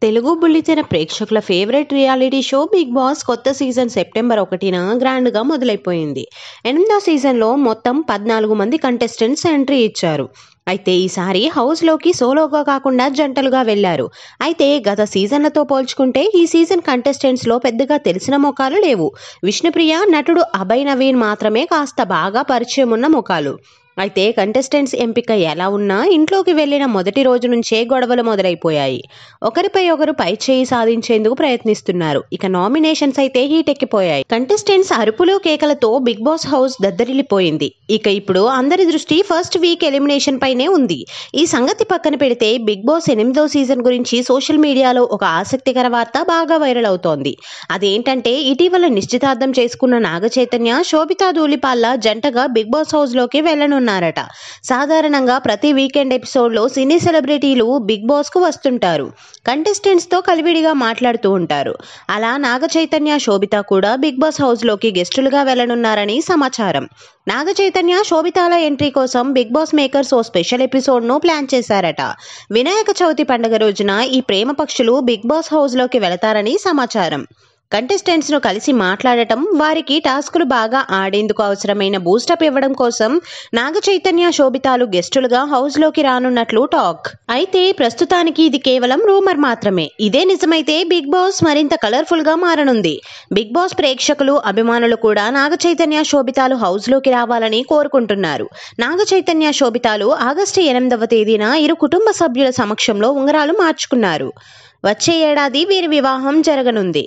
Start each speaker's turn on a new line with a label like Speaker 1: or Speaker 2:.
Speaker 1: తెలుగు బుల్లితెర ప్రేక్షకుల favourite reality show Bigg Boss కొత్త సీజన్ సెప్టెంబర్ 1న గ్రాండ్గా మొదలైపోయింది. 8వ సీజన్లో మొత్తం 14 మంది కంటెస్టెంట్స్ ఎంట్రీ ఇచ్చారు. అయితే ఈసారి హౌస్లోకి సోలోగా కాకుండా జంటలుగా వెళ్లారు. అయితే గత సీజన్లతో పోల్చుకుంటే ఈ సీజన్ కంటెస్టెంట్స్లో పెద్దగా తెలిసిన ముఖాలు లేవు. విష్ణుప్రియ, నటుడు అభయ్ నవీన్ మాత్రమే కాస్త బాగా పరిచయం ఉన్న ముఖాలు. అయితే కంటెస్టెంట్స్ ఎంపిక ఎలా ఉన్నా ఇంట్లోకి వెళ్లిన మొదటి రోజు నుంచే గొడవలు మొదలైపోయాయి. ఒకరిపై ఒకరు పైచేయి సాధించేందుకు ప్రయత్నిస్తున్నారు. ఇక నామినేషన్స్ అయితే హీట్ ఎక్కిపోయాయి. కంటెస్టెంట్స్ అరుపులు కేకలతో బిగ్ బాస్ హౌస్ దద్దరిల్లిపోయింది. ఇక ఇప్పుడు అందరి దృష్టి ఫస్ట్ వీక్ ఎలిమినేషన్ పైనే ఉంది. ఈ సంగతి పక్కన పెడితే బిగ్ బాస్ 8వ సీజన్ గురించి సోషల్ మీడియాలో ఒక ఆసక్తికర వార్త బాగా వైరల్ అవుతోంది. అదేంటంటే ఇటీవల నిశ్చితార్థం చేసుకున్న నాగ చైతన్య, శోభితా ధూళిపాల్ల జంటగా బిగ్ బాస్ హౌస్ లోకి వెళ్లనున్నారట. సాధారణంగా ప్రతి వీకెండ్ ఎపిసోడ్ లో సినీ సెలబ్రిటీలు బిగ్ బాస్ కు వస్తుంటారు. కంటెస్టెంట్స్ తో కలివిడిగా మాట్లాడుతూ ఉంటారు. అలా నాగ చైతన్య, శోభిత కూడా బిగ్ బాస్ హౌస్ లోకి గెస్టులుగా వెళ్లనున్నారని సమాచారం. నాగ చైతన్య, శోభితాల ఎంట్రీ కోసం బిగ్ బాస్ మేకర్స్ ఓ స్పెషల్ ఎపిసోడ్ ను ప్లాన్ చేశారట. వినాయక చవితి పండుగ రోజున ఈ ప్రేమ పక్షులు బిగ్ బాస్ హౌస్ లోకి వెళతారని సమాచారం. కంటెస్టెంట్స్ ను కలిసి మాట్లాడటం, వారికి టాస్కులు బాగా ఆడేందుకు అవసరమైన బూస్టప్ ఇవ్వడం కోసం నాగ చైతన్య, శోభితాలు గెస్టులుగా హౌస్ లోకి రానున్నట్లు టాక్. అయితే ప్రస్తుతానికి ఇది కేవలం రూమర్ మాత్రమే. ఇదే నిజమైతే బిగ్ బాస్ మరింత కలర్ఫుల్ గా మారనుంది. బిగ్ బాస్ ప్రేక్షకులు, అభిమానులు కూడా నాగ చైతన్య, శోభితాలు హౌస్ లోకి రావాలని కోరుకుంటున్నారు. నాగ చైతన్య, శోభితాలు ఆగస్టు 8వ తేదీన ఇరు కుటుంబ సభ్యుల సమక్షంలో ఉంగరాలు మార్చుకున్నారు. వచ్చే ఏడాది వీరి వివాహం జరగనుంది.